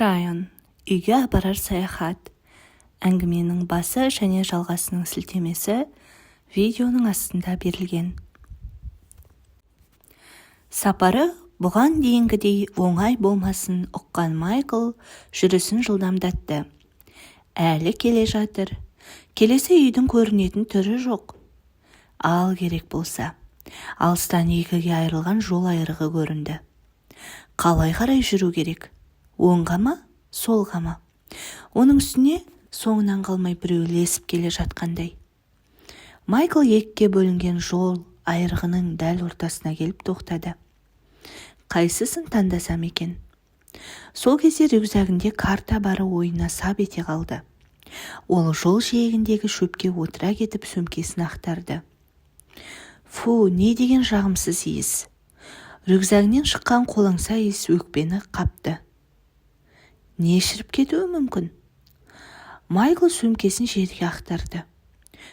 Райан, үйге апарар саяхат. Әңгіменің басы және жалғасының сілтемесі видеоның астында берілген. Сапары бұған дейінгідей оңай болмасын ұққан Майкл жүрісін жылдамдатты. Әлі келе жатыр. Келесі үйдің көрінетін түрі жоқ. Ал керек болса, алыстан екіге айырылған жол айрығы көрінді. Қалай қарай жүру керек? Оңға ма, солға ма? Оның үстіне соңынан қалмай біреу ілесіп келе жатқандай. Майкл екіге бөлінген жол айрығының дәл ортасына келіп тоқтады. Қайсысын таңдасам екен? Сол кезде рюкзагінде карта бары ойына сап ете қалды. Ол жол жиегіндегі шөпке отыра кетіп сөмкесін ақтарды. Фу, не деген жағымсыз иіс. Рюкзагінен шыққан қолаңса иіс өкпені қапты. Не шіріп кетуі мүмкін? Майкл сөмкесін жерге ақтарды.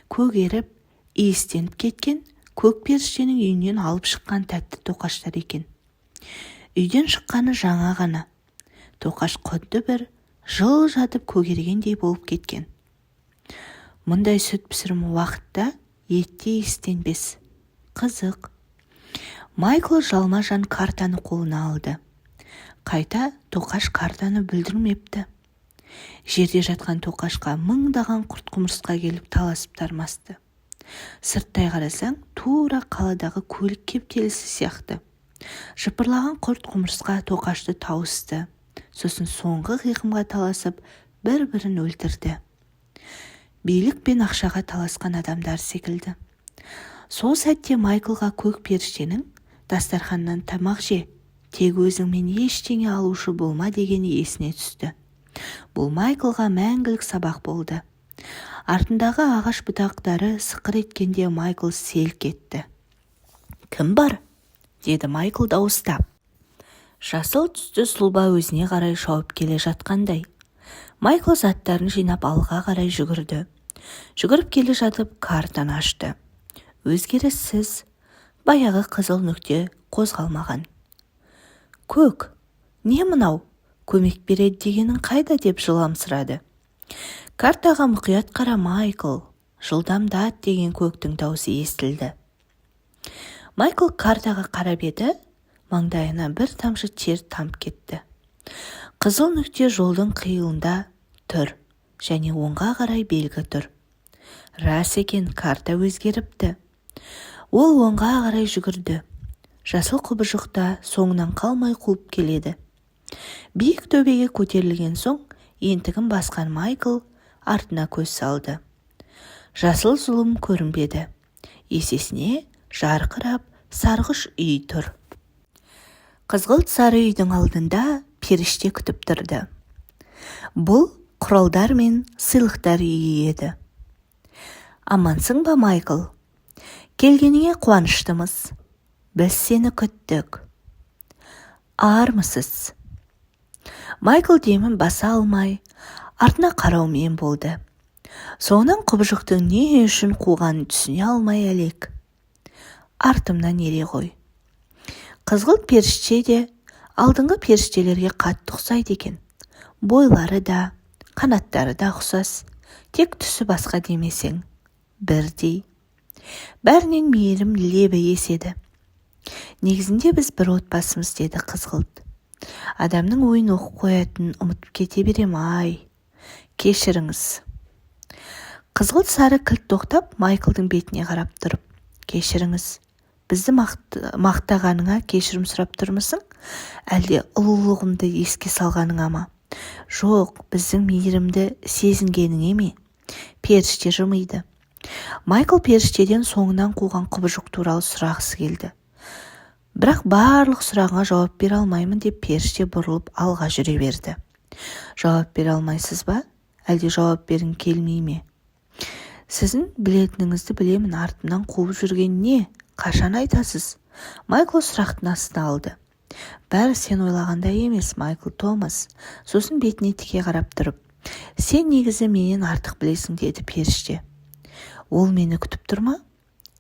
Көгеріп, иістеніп кеткен көк періштенің үйінен алып шыққан тәтті тоқаштар екен. Үйден шыққаны жаңа ғана. Тоқаш құдды бір жыл жатып көгергендей болып кеткен. Мұндай сүт пісірім уақытта етте иістенбес. Қызық. Майкл жалма-жан картаны қолына алды. Қайта тоқаш картаны бүлдірмепті. Жерде жатқан тоқашқа мыңдаған құрт-құмырсқа келіп таласып тармасты. Сырттай қарасаң, тура қаладағы көлік кептелісі сияқты. Жыпырлаған құрт-құмырсқа тоқашты тауысты. Сосын соңғы қиқымға таласып, бір-бірін өлтірді. Билік пен ақшаға таласқан адамдар секілді. Сол сәтте Майклға көк періштенің дастарханнан тамақ же, тек өзіңмен ештеңе алушы болма дегені есіне түсті. Бұл Майклға мәңгілік сабақ болды. Артындағы ағаш бұтақтары сықыр еткенде Майкл селк етті. «Кім бар?» деді Майкл дауыстап. Жасыл түсті сұлба өзіне қарай шауып келе жатқандай. Майкл заттарын жинап алға қарай жүгірді. Жүгіріп келе жатып картаны ашты. Өзгеріссіз, баяғы қызыл нүкте қозғалмаған. «Көк, не мынау? Көмек береді дегенің қайда?» деп жыламсырады. Картаға мұқият қара Майкл, жылдамдат деген көктің даусы естілді. Майкл картаға қарап еді, маңдайына бір тамшы тер тамып кетті. Қызыл нүкте жолдың қиылында тұр және оңға қарай белгі тұр. Рас екен, карта өзгеріпті. Ол оңға қарай жүгірді. Жасыл құбыжықта соңынан қалмай қуып келеді. Биік төбеге көтерілген соң, ентігін басқан Майкл артына көз салды. Жасыл зұлым көрінбеді. Есесіне жарқырап сарғыш үй тұр. Қызғылт сары үйдің алдында періште күтіп тұрды. Бұл құралдар мен сыйлықтар үйі еді. «Амансың ба, Майкл? Келгеніңе қуаныштымыз. Біз сені күттік. Армысыз?» Майкл демін баса алмай, артына қараумен болды. Соңынан құбыжықтың не үшін қуғанын түсіне алмай әлек. Артымнан ере ғой. Қызғылт періште де алдыңғы періштелерге қатты ұқсайды екен. Бойлары да, қанаттары да ұқсас. Тек түсі басқа демесең. Бірдей. Бәрінен мейірім лебі еседі. Негізінде біз бір отбасымыз, деді қызғылт. Адамның ойын оқып қоятынын ұмытып кете берем, ай. Кешіріңіз. Қызғылт сары кілт тоқтап, Майклдың бетіне қарап тұрып. Кешіріңіз. Бізді мақтағаныңа кешірім сұрап тұрмысың? Әлде ұлылығымды еске салғаныңа ма? Жоқ, біздің мейірімді сезінгеніңе ме? Періште жымиды. Майкл періштеден соңынан қуған құбыжық туралы сұрағысы келді. Бірақ барлық сұрағыңа жауап бере алмаймын деп періште бұрылып алға жүре берді. Жауап бере алмайсыз ба? Әлде жауап бергің келмей ме? Сіздің білетініңізді білемін, артымнан қуып жүрген не? Қашан айтасыз? Майкл сұрақтың астына алды. Бәрі сен ойлағандай емес, Майкл Томас. Сосын бетіне тіке қарап тұрып. Сен негізі менен артық білесің, деді періште. Ол мені күтіп тұр ма?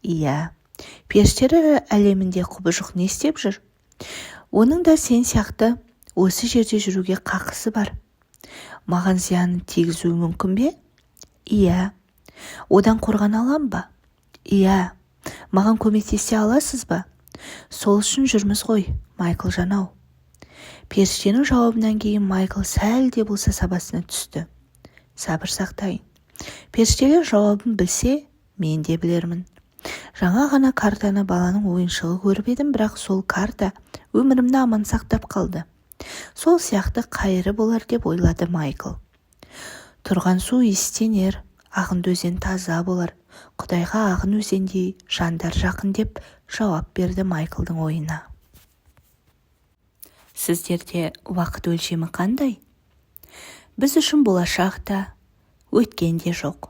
Иә. Періштері әлемінде құбыжық не істеп жүр? Оның да сен сияқты осы жерде жүруге қақысы бар. Маған зиянын тигізуі мүмкін бе? Иә. Одан қорғана алам ба? Иә. Маған көмектесе аласыз ба? Сол үшін жүрміз ғой, Майкл жанау. Періштенің жауабынан кейін Майкл сәл де болса сабасына түсті. Сабыр сақтайын. Періштелер жауабын білсе, мен де білермін. Жаңа ғана картаны баланың ойыншығы көріп едім, бірақ сол карта өмірімді аман сақтап қалды. Сол сияқты қайыры болар деп ойлады Майкл. Тұрған су иістенер, ағынды өзен таза болар. Құдайға ағын өзендей жандар жақын деп жауап берді Майклдың ойына. Сіздерде уақыт өлшемі қандай? Біз үшін болашақта, өткенде жоқ.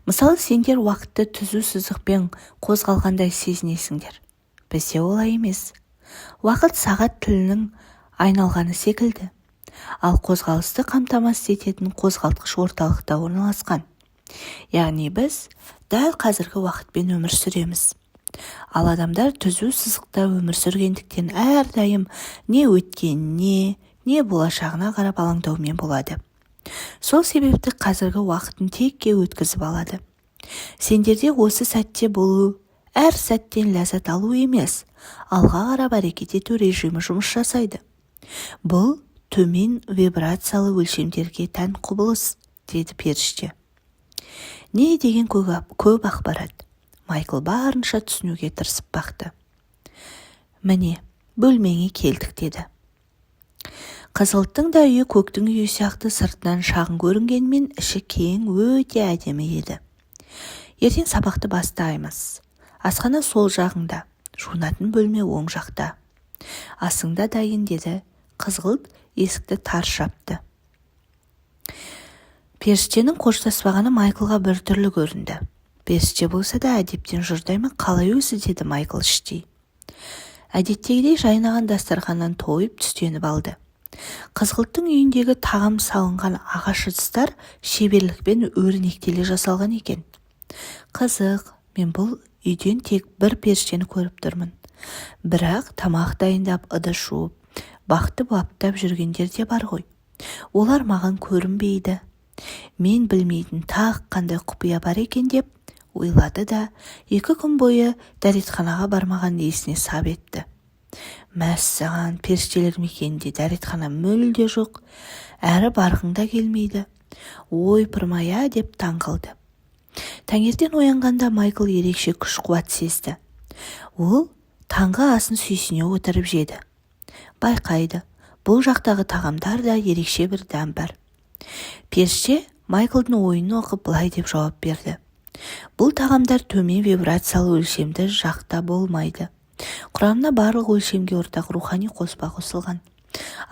Мысалы, сендер уақытты түзу сызықпен қозғалғандай сезінесіңдер. Бізде олай емес. Уақыт сағат тілінің айналғаны секілді. Ал қозғалысты қамтамасыз ететін қозғалтқыш орталықта орналасқан. Яғни біз дәл қазіргі уақытпен өмір сүреміз. Ал адамдар түзу сызықта өмір сүргендіктен әрдайым не өткеніне, не болашағына қарап алаңдаумен болады. Сол себепті қазіргі уақытын текке өткізіп алады. Сендерде осы сәтте болу, әр сәттен ләззат алу емес, алға қарап әрекет ету режимі жұмыс жасайды. Бұл төмен вибрациялы өлшемдерге тән құбылыс, деді періште. Не деген көп ақпарат. Майкл барынша түсінуге тырысып бақты. Міне, бөлмеңе келдік, деді. Қызғылттың да үйі көктің үйі сияқты сыртынан шағын көрінгенмен іші кең, өте әдемі еді. Ертең сабақты бастаймыз. Асхана сол жағыңда, жуынатын бөлме оң жақта. Асыңда дайын, деді. Қызғылт есікті тарс жапты. Періштенің қоштаспағаны Майклға бір түрлі көрінді. Періште болса да әдептен жұрдаймы, қалай өзі, деді Майкл іштей. Әдеттегідей жайнаған дастарханнан тойып түстеніп алды. Қызғылттың үйіндегі тағам салынған ағаш ыдыстар шеберлікпен өрнектеле жасалған екен. Қызық, мен бұл үйден тек бір періштені көріп тұрмын. Бірақ тамақ дайындап, ыдыс жуып, бақты баптап жүргендер де бар ғой. Олар маған көрінбейді. Мен білмейтін тағы қандай құпия бар екен деп ойлады да 2 күн бойы дәретханаға бармаған есіне сап етті. Мәссаған, періштелер мекенінде дәретхана мүлде жоқ, әрі барғың да келмейді. Ой, пырмая, деп таң қалды. Таңертең оянғанда Майкл ерекше күш-қуат сезді. Ол таңғы асын сүйсіне отырып жеді. Байқайды, бұл жақтағы тағамдар да ерекше бір дәм бар. Періште Майклдың ойын оқып былай деп жауап берді. Бұл тағамдар төмен вибрациялы өлшемді жақта болмайды. Құрамына барлық өлшемге ортақ рухани қоспа қосылған.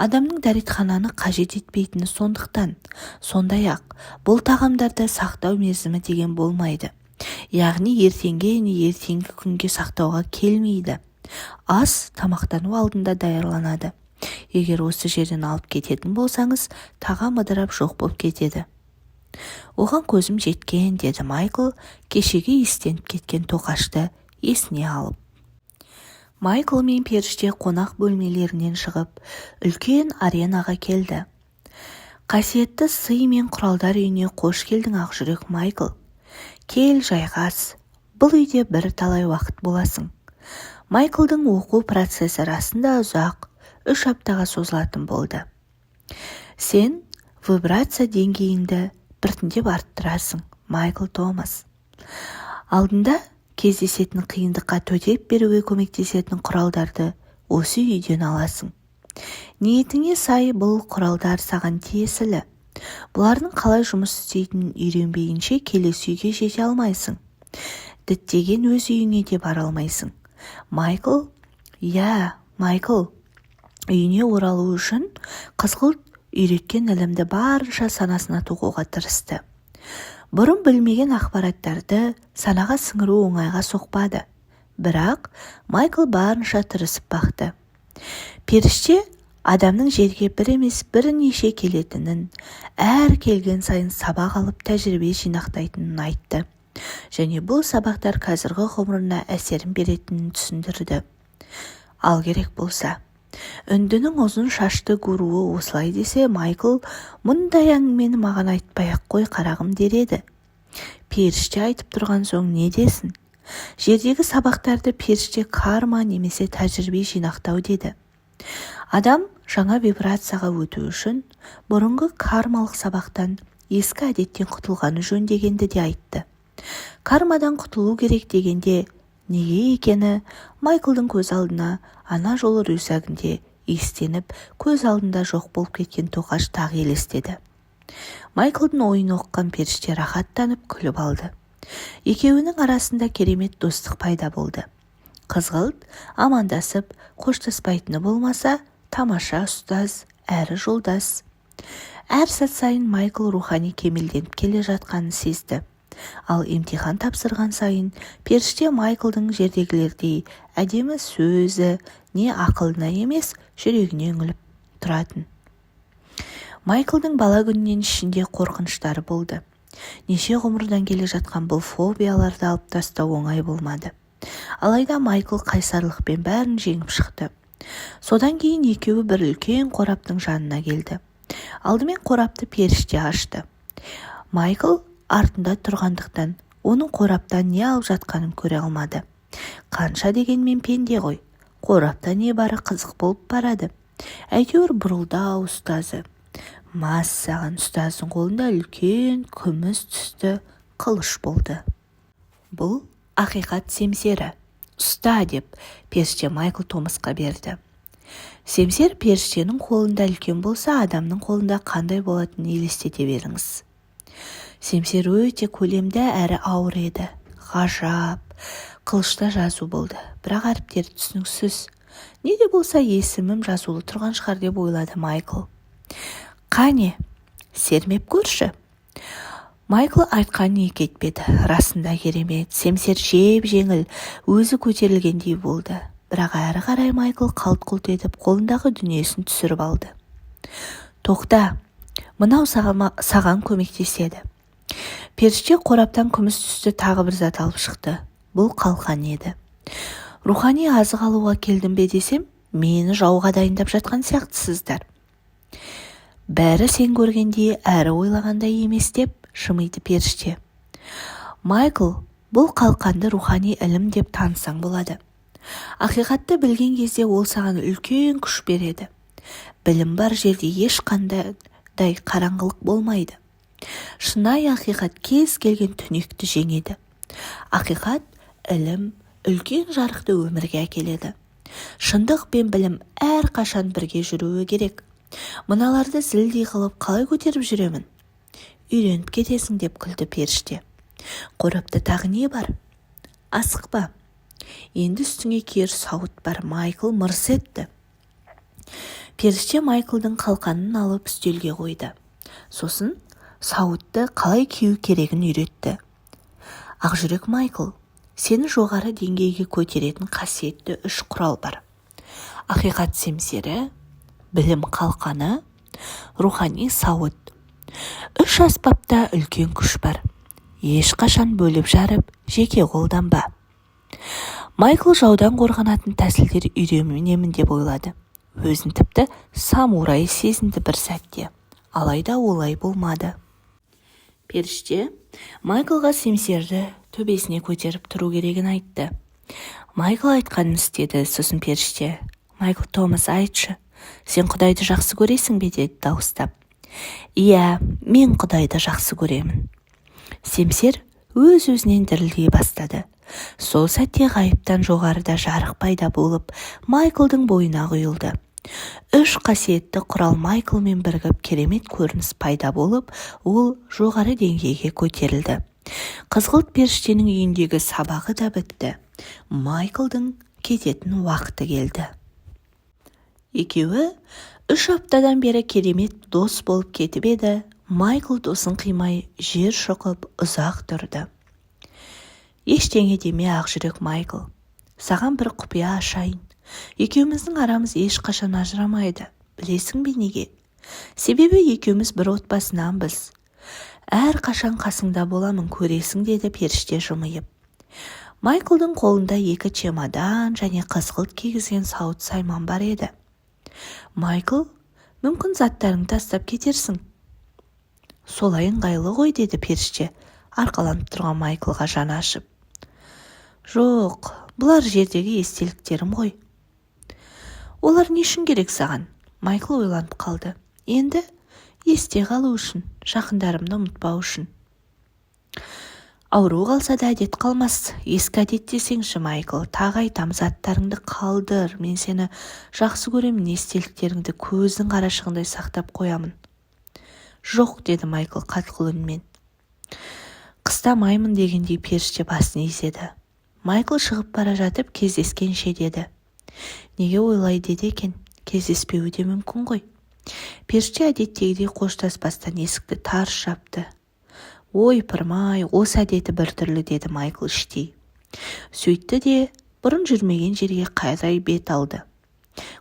Адамның дәретхананы қажет етпейтіні сондықтан. Сондай-ақ, бұл тағамдарда сақтау мерзімі деген болмайды. Яғни ертеңге не ертеңгі күнге сақтауға келмейді. Ас тамақтану алдында даярланады. Егер осы жерден алып кететін болсаңыз, тағам ыдырап жоқ болып кетеді. Оған көзім жеткен, деді Майкл, кешеге естеніп кеткен тоқашты есіне алып. Майкл мен періште қонақ бөлмелерінен шығып, үлкен аренаға келді. Қасиетті сый мен құралдар үйіне қош келдің, ақжүрек Майкл. Кел, жайғас. Бұл үйде бір талай уақыт боласың. Майклдың оқу процесі расында ұзақ, 3 аптаға созылатын болды. Сен вибрация деңгейіңді біртіндеп арттырасың, Майкл Томас. Алдында кездесетін қиындыққа төтеп беруге көмектесетін құралдарды осы үйден аласың. Ниетіңе сай бұл құралдар саған тиесілі. Бұлардың қалай жұмыс істейтінін үйренбейінше келесі үйге жете алмайсың. Діттеген өз үйіңе де бара алмайсың. Майкл, Майкл, үйіне оралу үшін қызғылт үйреткен ілімді барынша санасына тоқуға тырысты. Бұрын білмеген ақпараттарды санаға сіңіру оңайға соқпады. Бірақ Майкл барынша тырысып бақты. Періште адамның жерге бір емес бірнеше келетінін, әр келген сайын сабақ алып тәжірибе жинақтайтынын айтты. Және бұл сабақтар қазіргі ғұмырына әсерін беретінін түсіндірді. Ал керек болса, Үндінің ұзын шашты гуруы осылай десе, Майкл мұндай әңгімені маған айтпай-ақ қой қарағым дер еді. Періште айтып тұрған соң не десін? Жердегі сабақтарды періште карма немесе тәжірибе жинақтау деді. Адам жаңа вибрацияға өту үшін бұрынғы кармалық сабақтан, ескі әдеттен құтылғаны жөн дегенді де айтты. Кармадан құтылу керек дегенде неге екені Майклдың көз алдына ана жолы рюкзагінде естеніп, көз алдында жоқ болып кеткен тоқаш тағы елестеді. Майклдың ойын оққан періште рахаттанып күліп алды. Екеуінің арасында керемет достық пайда болды. Қызғылт амандасып, қоштаспайтыны болмаса, тамаша ұстаз, әрі жолдас. Әр сәт сайын Майкл рухани кемелденіп келе жатқанын сезді. Ал емтихан тапсырған сайын періште Майклдың жердегілердей әдемі сөзі не ақылына емес, жүрегіне үңіліп тұратын. Майклдың бала күнінен ішінде қорқыныштары болды. Неше ғұмырдан келе жатқан бұл фобияларды алып тастау оңай болмады. Алайда Майкл қайсарлықпен бәрін жеңіп шықты. Содан кейін екеуі бір үлкен қораптың жанына келді. Алдымен қорапты періште ашты. Майкл артында тұрғандықтан оның қораптан не алып жатқанын көре алмады. Қанша дегенмен пенде ғой. Қорапта не бары қызық болып барады. Әйтеуір бұрылдау ұстазы. Массаған ұстаздың қолында үлкен күміс түсті қылыш болды. Бұл ақиқат семсері. Ұста деп періште Майкл Томасқа берді. Семсер періштенің қолында үлкен болса, адамның қолында қандай болатынын елестете беріңіз. Семсер өте көлемді әрі ауыр еді. Ғажап. Қылышта жазу болды. Бірақ әріптері түсініксіз. Не де болса есімім жазулы тұрған шығар деп ойлады Майкл. Қане, сермеп көрші. Майкл айтқанын екі етпеді. Расында керемет. Семсер жеп-жеңіл, өзі көтерілгендей болды. Бірақ әрі қарай Майкл қалт-құлт етіп қолындағы дүниесін түсіріп алды. Тоқта, мынау саған көмектеседі. Періште қораптан күміс түсті тағы бір зат алып шықты. Бұл қалқан еді. Рухани азық алуға келдім бе десем, мені жауға дайындап жатқан сияқтысыздар. Бәрі сен көргендей, әрі ойлағандай емес деп жымиды періште. Майкл, бұл қалқанды рухани ілім деп танысаң болады. Ақиқатты білген кезде ол саған үлкен күш береді. Білім бар жерде ешқандай қараңғылық болмайды. Шынайы ақиқат кез келген түнекті жеңеді. Ақиқат, ілім, үлкен жарықты өмірге әкеледі. Шындық пен білім әр қашан бірге жүруі керек. Мыналарды зілдей қылып қалай көтеріп жүремін? Үйреніп кетесің деп күлді періште. Қорапта тағы не бар? Асықпа. Енді үстіңе киер сауыт бар. Майкл мырс етті. Періште Майклдың қалқанын алып үстелге қойды. Сосын сауытты қалай кию керегін үйретті. Ақжүрек Майкл, сені жоғары деңгейге көтеретін қасиетті 3 құрал бар. Ақиқат семсері, білім қалқаны, рухани сауыт. 3 аспапта үлкен күш бар. Ешқашан бөліп жарып, жеке қолданба. Майкл жаудан қорғанатын тәсілдер үйренемін деп ойлады. Өзін тіпті самурай сезінді бір сәтте. Алайда олай болмады. Періште Майклға семсерді төбесіне көтеріп тұру керегін айтты. Майкл айтқанын істеді. Сосын періште: Майкл Томас, айтшы, сен Құдайды жақсы көресің бе деді дауыстап. Иә, мен Құдайды жақсы көремін. Семсер өз-өзінен дірілдей бастады. Сол сәтте ғайыптан жоғарыда жарық пайда болып, Майклдың бойына құйылды. 3 қасиетті құрал Майклмен бірігіп керемет көрініс пайда болып, ол жоғары деңгейге көтерілді. Қызғылт періштенің үйіндегі сабағы да бітті. Майклдың кететін уақыты келді. Екеуі 3 аптадан бері керемет дос болып кетіп еді. Майкл досын қимай жер шұқып ұзақ тұрды. Ештеңе деме, ақжүрек Майкл. Саған бір құпия ашайын. Екеуміздің арамыз ешқашан ажырамайды. Білесің бе неге? Себебі екеуміз бір отбасынанбыз. Әр қашан қасыңда боламын, көресің, деді періште жымиып. Майклдың қолында 2 чемодан және қызғылт кигізген сауыт сайман бар еді. Майкл, мүмкін заттарыңды тастап кетерсің. Солай ыңғайлы ғой, деді періште, арқаланып тұрған Майклға жаны ашып. Жоқ, бұлар жердегі естеліктерім ғой. Олар не үшін керек саған? Майкл ойланып қалды. Енді есте қалу үшін, жақындарымды ұмытпау үшін. Ауру қалса да әдет қалмас. Ескі әдет десеңші, Майкл, тағы айтам, заттарыңды қалдыр. Мен сені жақсы көремін, естеліктеріңді көздің қарашығындай сақтап қоямын. Жоқ, деді Майкл қатқыл үнмен. Қыстамаймын дегендей періште басын изеді. Майкл шығып бара жатып кездескенше деді. Неге ойлайды екен? Кездеспеуі де мүмкін ғой. Періште әдеттегідей қоштаспастан есікті тарс жапты. Ой, пырмай, осы әдеті біртүрлі, деді Майкл іштей. Сөйтті де бұрын жүрмеген жерге қайдай бет алды.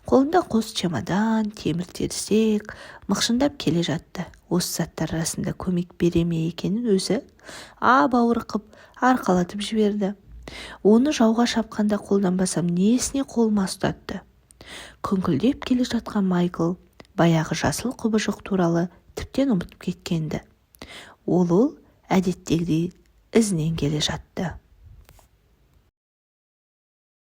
Қолында қос чемодан, темір-терсек, мықшындап келе жатты. Осы заттар арасында көмек бере ме екенін өзі бауыр қып арқалатып жіберді. Оны жауға шапқанда қолданбасам несіне қолыма ұстатты. Күңкілдеп келе жатқан Майкл баяғы жасыл құбыжық туралы тіптен ұмытып кеткенді. Ол әдеттегідей ізінен келе жатты.